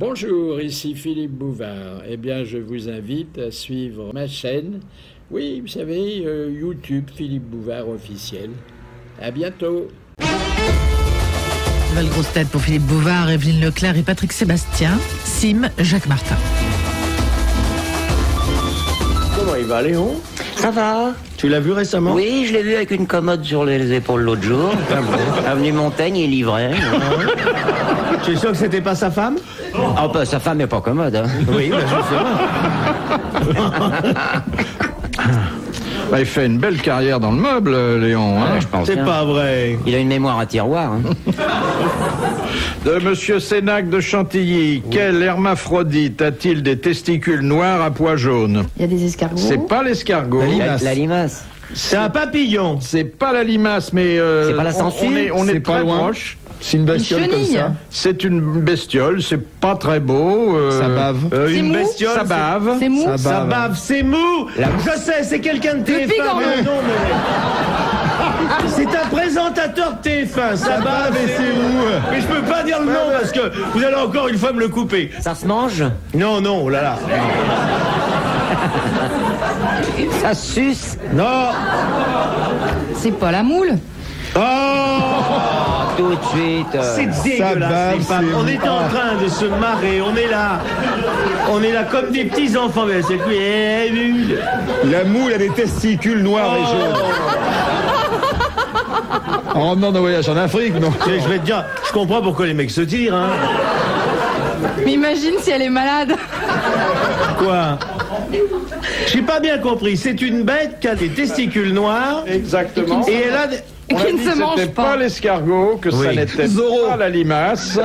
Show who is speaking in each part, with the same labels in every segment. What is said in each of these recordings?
Speaker 1: Bonjour, ici Philippe Bouvard. Eh bien, je vous invite à suivre ma chaîne. Oui, vous savez, YouTube, Philippe Bouvard officiel. À bientôt.
Speaker 2: Nouvelle grosse tête pour Philippe Bouvard, Evelyne Leclerc et Patrick Sébastien. Sim, Jacques Martin.
Speaker 3: Comment il va, Léon?
Speaker 4: Ça va?
Speaker 3: Tu l'as vu récemment?
Speaker 4: Oui, je l'ai vu avec une commode sur les épaules l'autre jour.
Speaker 3: Ah bon?
Speaker 4: Avenue Montaigne, il livrait.
Speaker 3: Tu es sûr que c'était pas sa femme?
Speaker 4: Ah bah, sa femme n'est pas commode. Hein.
Speaker 3: Oui, justement.
Speaker 5: Bah, il fait une belle carrière dans le meuble, Léon. Hein.
Speaker 4: Je pense
Speaker 3: C'est
Speaker 4: bien.
Speaker 3: pas vrai.
Speaker 4: Il a une mémoire à tiroir. Hein.
Speaker 5: De Monsieur Sénac de Chantilly, quel hermaphrodite a-t-il des testicules noirs à pois jaunes?
Speaker 6: Il y a des escargots.
Speaker 5: C'est pas l'escargot.
Speaker 4: La limace.
Speaker 3: C'est un papillon.
Speaker 5: C'est pas la limace, mais
Speaker 4: C'est pas la sangsue.
Speaker 5: on est
Speaker 7: pas
Speaker 5: très
Speaker 7: loin.
Speaker 5: proche.
Speaker 7: C'est une bestiole comme
Speaker 6: chenille.
Speaker 7: ça.
Speaker 5: C'est une bestiole, c'est pas très beau.
Speaker 7: Ça bave.
Speaker 6: C'est
Speaker 3: Une
Speaker 6: mou.
Speaker 3: bestiole.
Speaker 5: Ça bave.
Speaker 6: C'est mou.
Speaker 3: Ça bave, c'est mou. Je sais, c'est quelqu'un de TF1.
Speaker 6: pigorneau.
Speaker 3: mais non, mais... C'est un présentateur de TF1. Ça bave et c'est mou. Mais je peux pas dire le nom parce que vous allez encore une fois me le couper.
Speaker 4: Ça se mange?
Speaker 3: Non, non, oh là là.
Speaker 4: Ça suce?
Speaker 3: Non.
Speaker 6: C'est pas la moule.
Speaker 3: Oh,
Speaker 4: Tout de suite.
Speaker 3: c'est dégueulasse,
Speaker 7: bave,
Speaker 3: les femmes.
Speaker 7: c'est
Speaker 3: On est en
Speaker 7: mou.
Speaker 3: train de se marrer. On est là. On est là comme des petits enfants. Mais c'est
Speaker 7: La moule a des testicules noirs et jaunes. En revenant d'un voyage en Afrique, non?
Speaker 3: Je vais te dire, je comprends pourquoi les mecs se tirent, hein.
Speaker 6: Mais imagine si elle est malade.
Speaker 3: Quoi? J'ai pas bien compris. C'est une bête qui a des testicules noirs
Speaker 5: Exactement.
Speaker 3: et elle a des...
Speaker 5: On a
Speaker 6: Qui ne
Speaker 5: dit
Speaker 6: se
Speaker 5: que
Speaker 6: mange
Speaker 5: c'était
Speaker 6: pas.
Speaker 5: pas l'escargot, que ça
Speaker 3: Oui.
Speaker 5: n'était
Speaker 7: Zorro.
Speaker 5: pas la limace.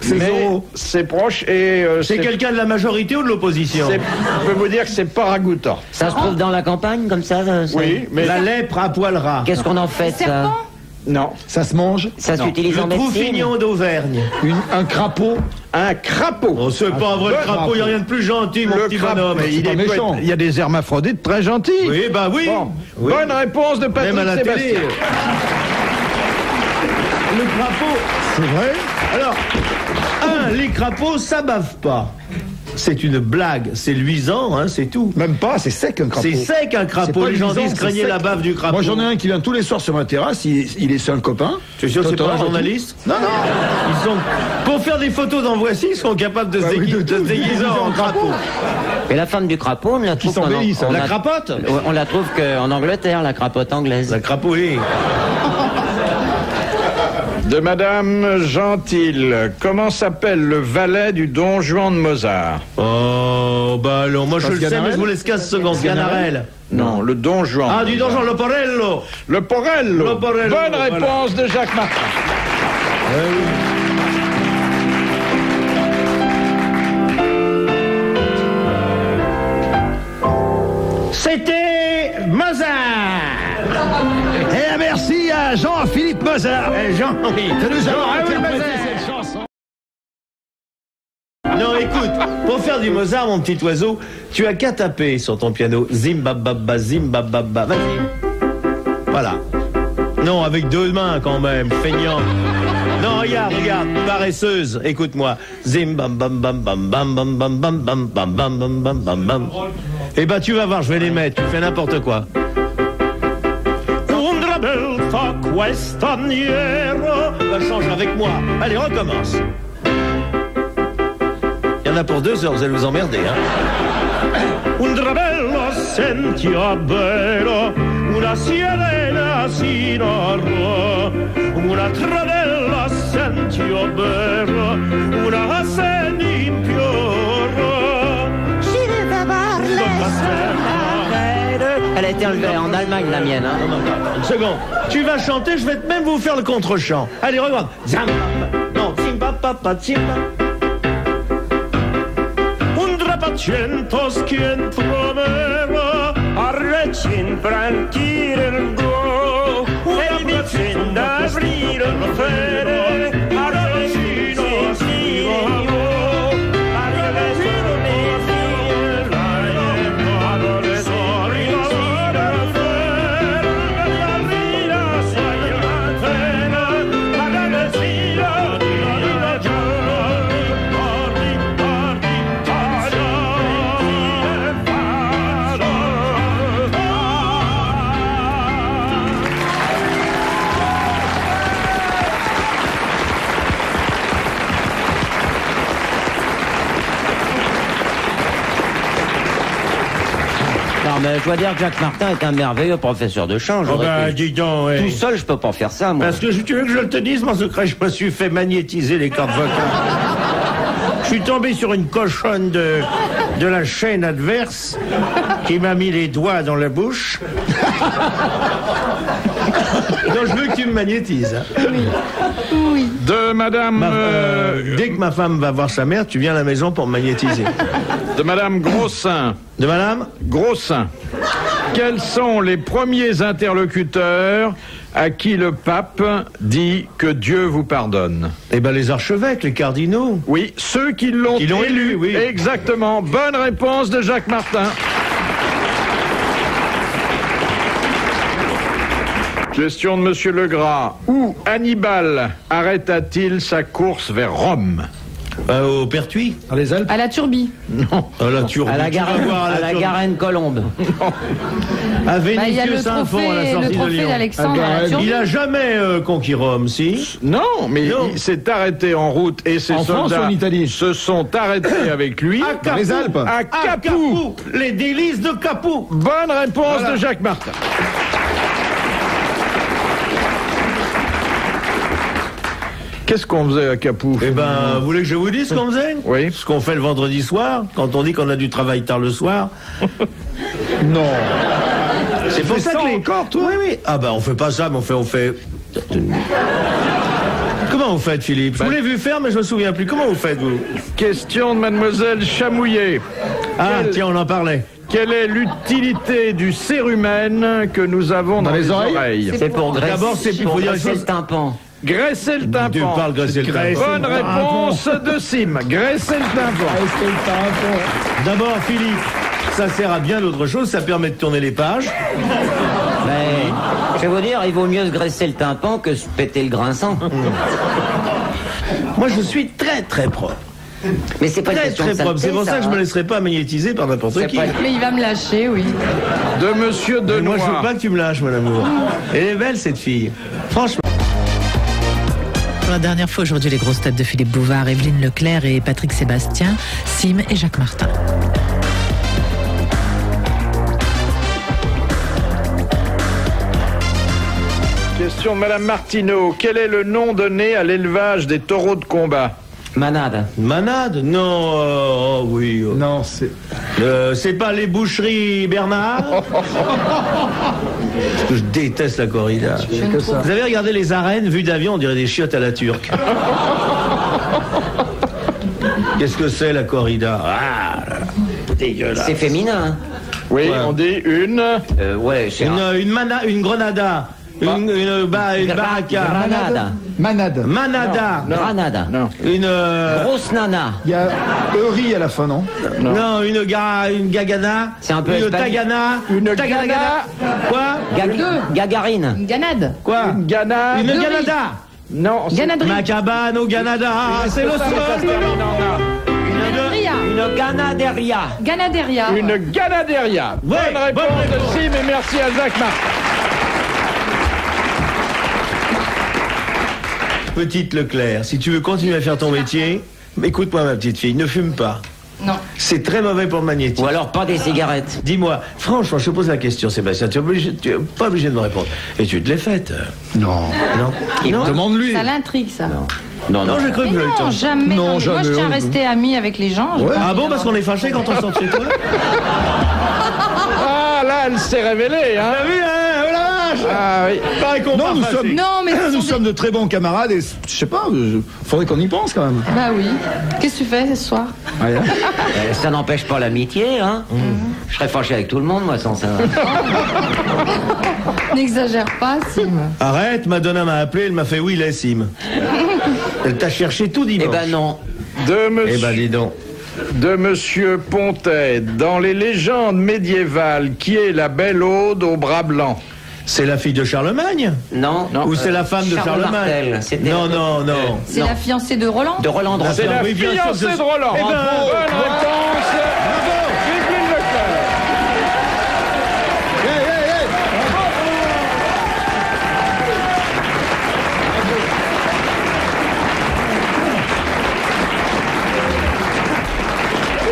Speaker 3: C'est
Speaker 5: mais
Speaker 3: Zorro.
Speaker 5: c'est proche et
Speaker 3: C'est quelqu'un de la majorité ou de l'opposition?
Speaker 5: je peux vous dire que c'est pas ragoûtant.
Speaker 4: Ça se trouve dans la campagne, comme ça?
Speaker 5: Oui, mais
Speaker 3: La lèpre à poil ras.
Speaker 4: Qu'est-ce qu'on en fait, ça?
Speaker 6: Serpent.
Speaker 5: non.
Speaker 7: Ça se mange?
Speaker 4: Ça s'utilise
Speaker 3: Le
Speaker 4: en médecine?
Speaker 3: Troufignon d'Auvergne.
Speaker 7: Un crapaud?
Speaker 5: Un crapaud.
Speaker 3: Oh, c'est pas un vrai crapaud, il n'y a rien de plus gentil, mon
Speaker 5: Le
Speaker 3: petit
Speaker 5: crapaud,
Speaker 3: bonhomme.
Speaker 5: mais
Speaker 7: c'est pas méchant.
Speaker 5: il y a des hermaphrodites très gentils.
Speaker 3: Oui, bah oui.
Speaker 5: Bon.
Speaker 3: Oui.
Speaker 5: Bonne réponse de Patrick
Speaker 3: Même à la télé.
Speaker 5: Sébastien.
Speaker 3: Le crapaud.
Speaker 7: C'est vrai?
Speaker 3: Alors, les crapauds, ça bave pas. C'est une blague, c'est luisant, hein, c'est tout.
Speaker 7: Même pas, c'est sec un crapaud.
Speaker 3: C'est sec un
Speaker 7: C'est
Speaker 3: crapaud,
Speaker 7: pas
Speaker 3: les gens
Speaker 7: luisant,
Speaker 3: disent
Speaker 7: c'est
Speaker 3: craignez
Speaker 7: sec.
Speaker 3: la bave du crapaud.
Speaker 7: Moi j'en ai un qui vient tous les soirs sur ma terrasse, il est seul copain.
Speaker 3: Tu es sûr que c'est pas un
Speaker 7: Totor et
Speaker 3: journaliste?
Speaker 7: tout. Non, non.
Speaker 3: Ils sont, pour faire des photos dans Voici, ils sont capables de se
Speaker 7: Bah oui,
Speaker 3: déguiser,
Speaker 7: de
Speaker 3: de se
Speaker 7: tout.
Speaker 3: déguiser en crapaud.
Speaker 4: Et la femme du crapaud, on la trouve
Speaker 7: s'embellit, ça.
Speaker 3: La crapote?
Speaker 4: On la trouve qu'en Angleterre, la crapote anglaise.
Speaker 3: La crapaudée.
Speaker 5: De Madame Gentil, comment s'appelle le valet du Don Juan de Mozart?
Speaker 3: Oh, bah alors, moi je le sais,
Speaker 7: Ganarelle
Speaker 3: mais je vous laisse 15 secondes. Ganarelle.
Speaker 5: Non, le Don Juan.
Speaker 3: Ah, du donjon, le Porello.
Speaker 5: Le Porello.
Speaker 3: Le Porello,
Speaker 5: Bonne
Speaker 3: voilà.
Speaker 5: réponse de Jacques Martin.
Speaker 3: C'était Mozart.
Speaker 7: Et merci à Jean-Philippe Mozart.
Speaker 3: Jean, oui.
Speaker 7: De nous avoir
Speaker 3: Ah oui,
Speaker 7: interprété
Speaker 3: Mozart.
Speaker 7: cette chanson.
Speaker 3: Non, écoute, pour faire du Mozart, mon petit oiseau, tu as qu'à taper sur ton piano. Zimbababa, zimbababa. Vas-y. Voilà. Non, avec deux mains quand même, feignant. Non, regarde, paresseuse, écoute-moi. Zim bam bam bam bam bam bam bam bam bam bam bam bam bam bam bam. Eh ben tu vas voir, je vais les mettre, tu fais n'importe quoi. Undra bel fa quest'aniero. Bah, change avec moi. Allez, recommence. Il y en a pour 2 heures, vous allez vous emmerder, hein. Undra bella sentia bella, una sirena sinora, una tradella sentio bella, una sen impiora.
Speaker 4: Elle a été enlevée en Allemagne, la mienne. Hein.
Speaker 3: Une seconde. Tu vas chanter, je vais même vous faire le contre-chant. Allez, regarde. Zam. Non, zimba papa zimba. Undra pacientos quien promeva a recin branchire il go. Una pazienda aprire il fere a recino stivo.
Speaker 4: Non, mais je dois dire que Jacques Martin est un merveilleux professeur de chant.
Speaker 3: Oh
Speaker 4: J'aurais
Speaker 3: ben,
Speaker 4: pu-
Speaker 3: dis donc, ouais.
Speaker 4: Tout seul, je peux pas faire ça, moi.
Speaker 3: Parce que tu veux que je te dise, mon secret, je me suis fait magnétiser les cordes vocales. Je suis tombé sur une cochonne de la chaîne adverse qui m'a mis les doigts dans la bouche. Donc je veux que tu me magnétises. Hein.
Speaker 5: De Madame...
Speaker 3: Dès que ma femme va voir sa mère, tu viens à la maison pour me magnétiser.
Speaker 5: De Madame Grossin.
Speaker 3: De madame?
Speaker 5: Grossin. Quels sont les premiers interlocuteurs à qui le pape dit que Dieu vous pardonne?
Speaker 3: Eh ben les archevêques, les cardinaux.
Speaker 5: Oui, ceux qui l'ont élu.
Speaker 3: Oui.
Speaker 5: Exactement. Bonne réponse de Jacques Martin. Question de Monsieur Legras. Où Hannibal arrêta-t-il sa course vers Rome?
Speaker 3: Au Pertuis.
Speaker 7: Dans les Alpes.
Speaker 6: À la turbie.
Speaker 3: Non. À la Turbie.
Speaker 4: À la,
Speaker 3: Tu vas voir
Speaker 4: à la
Speaker 3: Turbie.
Speaker 4: Garenne-Colombe.
Speaker 3: À
Speaker 6: Bah, il y a le
Speaker 3: Vénitieux Saint-Fond à la
Speaker 6: trophée,
Speaker 3: sortie
Speaker 6: le
Speaker 3: de
Speaker 6: trophée
Speaker 3: Lyon.
Speaker 6: d'Alexandre à la turbie.
Speaker 3: Il a jamais conquis Rome, si?
Speaker 5: Non, mais
Speaker 3: Non.
Speaker 5: il s'est arrêté en route et ses
Speaker 7: En France
Speaker 5: soldats
Speaker 7: ou en Italie
Speaker 5: se sont arrêtés avec lui
Speaker 3: À
Speaker 7: Dans les Alpes.
Speaker 5: à Capoue.
Speaker 3: Les délices de Capoue.
Speaker 5: Bonne réponse de Jacques Martin. Qu'est-ce qu'on faisait à Capoue?
Speaker 3: Eh ben, vous voulez que je vous dise ce qu'on faisait?
Speaker 5: Oui.
Speaker 3: Ce qu'on fait le vendredi soir, quand on dit qu'on a du travail tard le soir.
Speaker 7: Non.
Speaker 3: C'est pour ça
Speaker 7: ça
Speaker 3: que les...
Speaker 7: encore, toi?
Speaker 3: Oui, oui. Ah ben, on fait pas ça, mais on fait... Comment vous faites, Philippe? Je vous l'ai vu faire, mais je me souviens plus. Comment vous faites, vous?
Speaker 5: Question de Mademoiselle Chamouillet.
Speaker 3: Ah, tiens, on en parlait.
Speaker 5: Quelle est l'utilité du cérumen que nous avons dans les oreilles?
Speaker 4: C'est pour graisser,
Speaker 3: D'abord, c'est
Speaker 4: pour
Speaker 3: pour dire
Speaker 4: graisser
Speaker 3: les
Speaker 4: le
Speaker 3: choses.
Speaker 4: tympan.
Speaker 5: Graisser le
Speaker 3: Tu
Speaker 5: tympan.
Speaker 3: parles graisser le tympan.
Speaker 5: Bonne réponse de Sim. Graisser le tympan.
Speaker 3: D'abord, Philippe, ça sert à bien d'autre chose, ça permet de tourner les pages.
Speaker 4: Mais, je vais vous dire, il vaut mieux se graisser le tympan que se péter le grinçant.
Speaker 3: Moi, je suis très, très propre.
Speaker 4: Mais c'est pas une
Speaker 3: Très,
Speaker 4: question
Speaker 3: très
Speaker 4: de
Speaker 3: propre.
Speaker 4: saleté,
Speaker 3: C'est pour ça que je me
Speaker 4: hein.
Speaker 3: laisserai pas magnétiser par n'importe
Speaker 4: C'est
Speaker 3: qui.
Speaker 4: pas-
Speaker 6: Mais il va me lâcher, oui.
Speaker 5: De Monsieur
Speaker 3: Mais moi, je veux
Speaker 5: Denoy.
Speaker 3: pas que tu me lâches, mon amour. Elle est belle, cette fille. Franchement.
Speaker 2: Pour la dernière fois aujourd'hui, les grosses têtes de Philippe Bouvard, Evelyne Leclerc et Patrick Sébastien, Sim et Jacques Martin.
Speaker 5: Question de Madame Martineau. Quel est le nom donné à l'élevage des taureaux de combat?
Speaker 4: Manade.
Speaker 3: Manade? Non, oh oui.
Speaker 7: Non, c'est...
Speaker 3: C'est pas les boucheries Bernard? Parce que je déteste la corrida. Vous avez regardé les arènes, vues d'avion, on dirait des chiottes à la turque. Qu'est-ce que c'est la corrida? Ah, là là, dégueulasse.
Speaker 4: C'est féminin. Hein.
Speaker 5: Oui,
Speaker 3: Ouais.
Speaker 5: on dit une.
Speaker 4: Ouais, c'est un...
Speaker 3: Une grenada. Une baraka.
Speaker 4: Granada.
Speaker 7: Manade.
Speaker 3: Manada.
Speaker 4: Granada.
Speaker 5: Non.
Speaker 3: Une.
Speaker 4: Grosse nana.
Speaker 7: Il y a Eury à la fin, non?
Speaker 3: Non, une gagana.
Speaker 4: C'est un peu
Speaker 3: Une
Speaker 4: espagnol.
Speaker 3: tagana.
Speaker 5: Une
Speaker 3: Tagana.
Speaker 5: gana.
Speaker 3: Quoi?
Speaker 4: Gagarine.
Speaker 6: Une ganade.
Speaker 3: Quoi?
Speaker 5: Une gana.
Speaker 3: Une
Speaker 6: Eury.
Speaker 3: ganada.
Speaker 5: Non. c'est-
Speaker 6: Ganaderie.
Speaker 3: Ma cabane au Canada. C'est le
Speaker 5: Ça se
Speaker 3: sol.
Speaker 5: termine en A.
Speaker 6: Ganaderia.
Speaker 4: Une ganaderia.
Speaker 6: Ganaderia.
Speaker 5: Une ganaderia.
Speaker 3: Ouais,
Speaker 5: Bonne réponse
Speaker 3: bonne
Speaker 5: de Sim et merci à Jacques Martin.
Speaker 3: Petite Leclerc, si tu veux continuer à faire ton métier, écoute-moi ma petite fille, ne fume pas.
Speaker 6: Non.
Speaker 3: C'est très mauvais pour le magnétisme.
Speaker 4: Ou alors pas des cigarettes.
Speaker 3: Dis-moi, franchement, je te pose la question, Sébastien, tu es pas obligé de me répondre. Et tu te l'es faite?
Speaker 7: Non.
Speaker 3: Non. Non.
Speaker 7: Demande-lui.
Speaker 6: Ça l'intrigue, ça.
Speaker 4: Non,
Speaker 3: Non, j'ai cru que
Speaker 6: Mais non, jamais.
Speaker 7: Non,
Speaker 6: Moi, je
Speaker 7: jamais,
Speaker 6: tiens à
Speaker 7: oui.
Speaker 6: rester amie avec les gens.
Speaker 7: Ouais.
Speaker 3: Ah bon, parce qu'on est fâché quand on sort de chez toi?
Speaker 5: Ah là, elle s'est révélée, hein.
Speaker 3: T'as vu, hein? Oh la vache!
Speaker 5: Ah oui.
Speaker 3: Pareil qu'on
Speaker 7: Non,
Speaker 3: part
Speaker 7: nous
Speaker 3: fâché.
Speaker 7: sommes...
Speaker 6: Non, mais ce
Speaker 7: Nous
Speaker 6: sont
Speaker 7: sommes de très bons camarades et je sais pas, faudrait qu'on y pense quand même.
Speaker 6: Bah oui. Qu'est-ce que tu fais ce soir?
Speaker 7: Ouais.
Speaker 4: Ça n'empêche pas l'amitié, hein. Je serais fâché avec tout le monde, moi, sans ça.
Speaker 6: N'exagère pas, Sim.
Speaker 3: Arrête, Madonna m'a appelé, elle m'a fait oui, la Sim. Elle t'a cherché tout
Speaker 4: Eh
Speaker 3: dimanche.
Speaker 4: ben non.
Speaker 3: Eh ben, dis donc.
Speaker 5: De Monsieur Pontet, dans les légendes médiévales, qui est la belle Aude au bras blanc?
Speaker 3: C'est la fille de Charlemagne?
Speaker 4: Non.
Speaker 3: Ou c'est la femme de
Speaker 4: Charles
Speaker 3: Charlemagne?
Speaker 4: Martel, c'était-
Speaker 3: Non, non, non.
Speaker 6: C'est
Speaker 4: Non.
Speaker 6: la fiancée de Roland.
Speaker 4: De Roland Drosel.
Speaker 5: C'est la
Speaker 3: oui, bien sûr,
Speaker 5: fiancée
Speaker 3: je-
Speaker 5: de Roland.
Speaker 3: Eh ben,
Speaker 5: Bonne réponse. Evelyne Leclerc.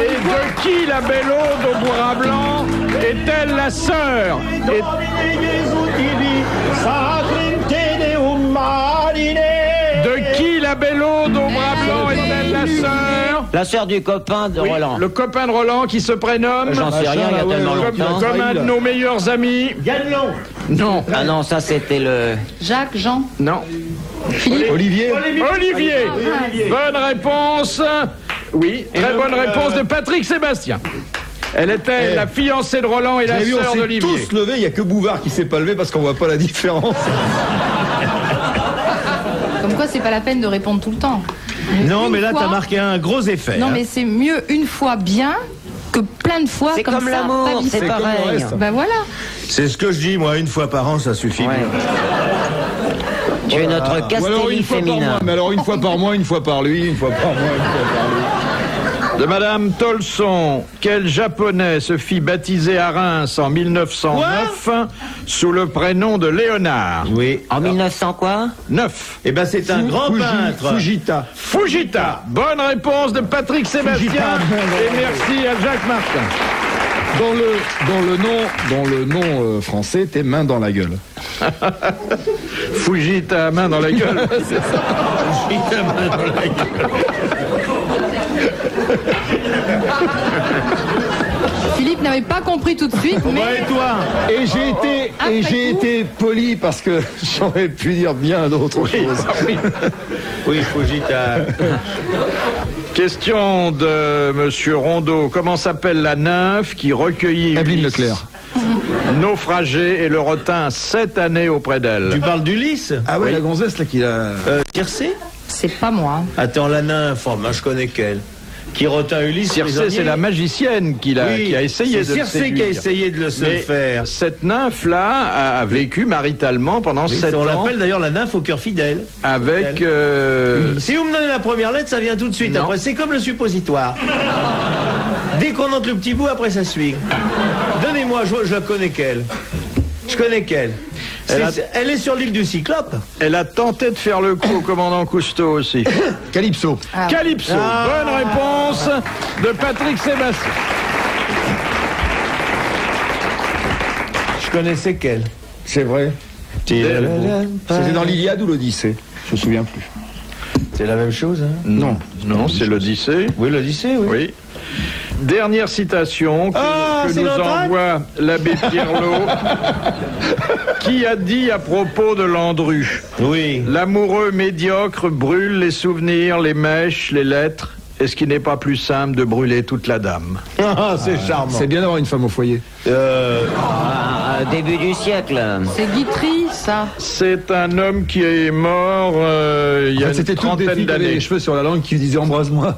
Speaker 5: Et de qui la belle Aude au bras blanc est-elle la sœur De qui la belle Aude au bras blanc est-elle la sœur?
Speaker 4: La sœur du copain de
Speaker 5: Oui,
Speaker 4: Roland.
Speaker 5: le copain de Roland qui se prénomme
Speaker 4: J'en sais rien, il y a tellement longtemps.
Speaker 5: comme un de nos meilleurs amis.
Speaker 3: Gagnons.
Speaker 5: Non.
Speaker 4: Ah non, ça c'était le...
Speaker 6: Jacques, Jean,
Speaker 5: Non.
Speaker 6: Philippe.
Speaker 7: Olivier.
Speaker 5: Olivier. Bonne réponse. Oui, très bonne réponse de Patrick Sébastien. Elle était la fiancée de Roland et la
Speaker 7: J'ai vu,
Speaker 5: sœur
Speaker 7: on s'est
Speaker 5: d'Olivier.
Speaker 7: tous levés, il n'y a que Bouvard qui s'est pas levé parce qu'on voit pas la différence.
Speaker 6: Comme quoi, c'est pas la peine de répondre tout le temps.
Speaker 3: Non,
Speaker 6: Une
Speaker 3: mais là,
Speaker 6: fois-
Speaker 3: t'as marqué un gros effet.
Speaker 6: Non,
Speaker 3: hein.
Speaker 6: mais c'est mieux une fois bien que plein de fois
Speaker 4: C'est
Speaker 6: comme
Speaker 4: comme
Speaker 6: ça.
Speaker 4: l'amour,
Speaker 6: pas
Speaker 4: c'est
Speaker 6: vite.
Speaker 7: comme le
Speaker 4: pareil.
Speaker 7: reste.
Speaker 6: Ben voilà.
Speaker 3: C'est ce que je dis, moi, une fois par an, ça suffit.
Speaker 4: Ouais. Tu es notre
Speaker 7: Ou alors
Speaker 4: Castelli
Speaker 7: une fois par
Speaker 4: féminin.
Speaker 7: mois, mais alors une fois par mois, une fois par lui, une fois par mois, une fois par lui.
Speaker 5: De Madame Tolson, quel japonais se fit baptiser à Reims en 1909 sous le prénom de Léonard?
Speaker 3: Oui.
Speaker 4: En 1900 quoi?
Speaker 5: 9.
Speaker 3: Eh ben, c'est un grand peintre.
Speaker 7: Fujita.
Speaker 5: Fujita. Bonne réponse de Patrick Sébastien. Et merci à Jacques Martin.
Speaker 7: Dans le nom français, t'es main dans la gueule.
Speaker 5: Fujita, main dans la gueule.
Speaker 6: Philippe n'avait pas compris tout de suite,
Speaker 3: Bah,
Speaker 6: mais
Speaker 3: et toi?
Speaker 7: Et
Speaker 6: Après
Speaker 7: j'ai
Speaker 6: tout.
Speaker 7: été poli parce que j'aurais pu dire bien d'autres choses.
Speaker 3: Oui, Fujita.
Speaker 5: Question de Monsieur Rondeau. Comment s'appelle la nymphe qui recueillit
Speaker 7: Evelyne
Speaker 5: Ulysse,
Speaker 7: Leclerc.
Speaker 5: naufragé, et le retint 7 années auprès d'elle?
Speaker 3: Tu parles d'Ulysse?
Speaker 7: Ah ouais, la gonzesse là qui a...
Speaker 3: Circé?
Speaker 6: c'est pas moi.
Speaker 3: Attends, la nymphe, oh, moi je connais qu'elle. Qui retint Ulysse.
Speaker 5: Circé,
Speaker 3: prisonnier.
Speaker 5: c'est la magicienne qui a essayé de
Speaker 3: C'est
Speaker 5: le
Speaker 3: Circé
Speaker 5: séduire.
Speaker 3: qui a essayé de se le
Speaker 5: Mais
Speaker 3: faire.
Speaker 5: cette nymphe-là a vécu maritalement pendant
Speaker 3: Oui,
Speaker 5: 7
Speaker 3: on
Speaker 5: ans
Speaker 3: l'appelle d'ailleurs la nymphe au cœur fidèle.
Speaker 5: avec...
Speaker 3: Si vous me donnez la première lettre, ça vient tout de suite.
Speaker 5: Non.
Speaker 3: Après, c'est comme le suppositoire. Dès qu'on entre le petit bout, après ça suit. Donnez-moi, je la connais qu'elle. Je connais qu'elle. Elle est sur l'île du Cyclope.
Speaker 5: Elle a tenté de faire le coup au commandant Cousteau aussi.
Speaker 7: Calypso.
Speaker 6: Ah.
Speaker 5: Calypso, bonne réponse de Patrick Sébastien.
Speaker 3: Je connaissais qu'elle.
Speaker 7: C'est vrai. C'était dans l'Iliade ou l'Odyssée? Je me souviens plus.
Speaker 3: C'est la même chose, hein?
Speaker 7: Non.
Speaker 5: Non, c'est l'Odyssée.
Speaker 3: Oui, l'Odyssée, oui.
Speaker 5: Oui. Dernière citation que
Speaker 3: c'est
Speaker 5: nous
Speaker 3: l'entraque
Speaker 5: envoie l'abbé Pierlot, qui a dit à propos de Landru:
Speaker 3: Oui.
Speaker 5: l'amoureux médiocre brûle les souvenirs, les mèches, les lettres, et ce qui n'est pas plus simple de brûler toute la dame.
Speaker 3: Ah, c'est charmant.
Speaker 7: C'est bien d'avoir une femme au foyer.
Speaker 4: Début du siècle.
Speaker 6: C'est Guitry, ça.
Speaker 5: C'est un homme qui est mort il y a une
Speaker 7: C'était toutes des
Speaker 5: trentaine
Speaker 7: filles qui avaient les
Speaker 5: d'années.
Speaker 7: cheveux sur la langue qui disaient embrasse-moi.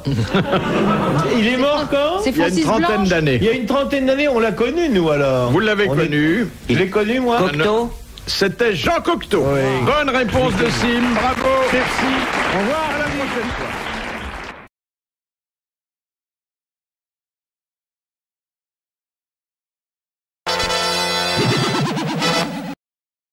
Speaker 3: Il est mort quand?
Speaker 6: C'est
Speaker 5: Il y a une
Speaker 6: Francis
Speaker 5: trentaine
Speaker 6: Blanche.
Speaker 5: d'années.
Speaker 3: Il y a une trentaine d'années, on l'a connu, nous, alors.
Speaker 5: Vous l'avez
Speaker 3: On est-
Speaker 5: connu.
Speaker 3: Je l'ai connu, moi.
Speaker 4: Cocteau.
Speaker 5: C'était Jean Cocteau.
Speaker 3: Oui.
Speaker 5: Bonne réponse de Sim. Bravo. Merci. Au revoir. À la prochaine fois.